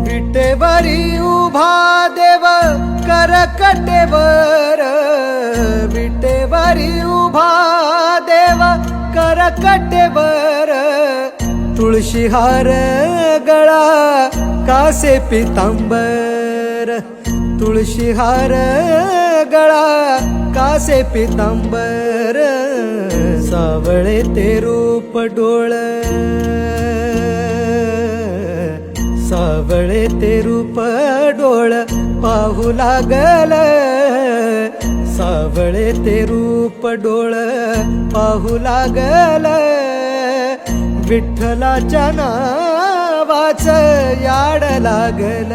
विटेवरी उभा देव करकटेवर, विटेवरी उभा देव करकटेवर, तुळशीहार गळा कासे पितांबर, तुळशीहार गळा कासे पितांबर, सावळे ते रूप डोळ, सावळे ते रूप डोळ पाहू लागल, सावळे ते रूप डोळ पाहू लागल, विठ्ठलाच्या नावाचं याड लागल.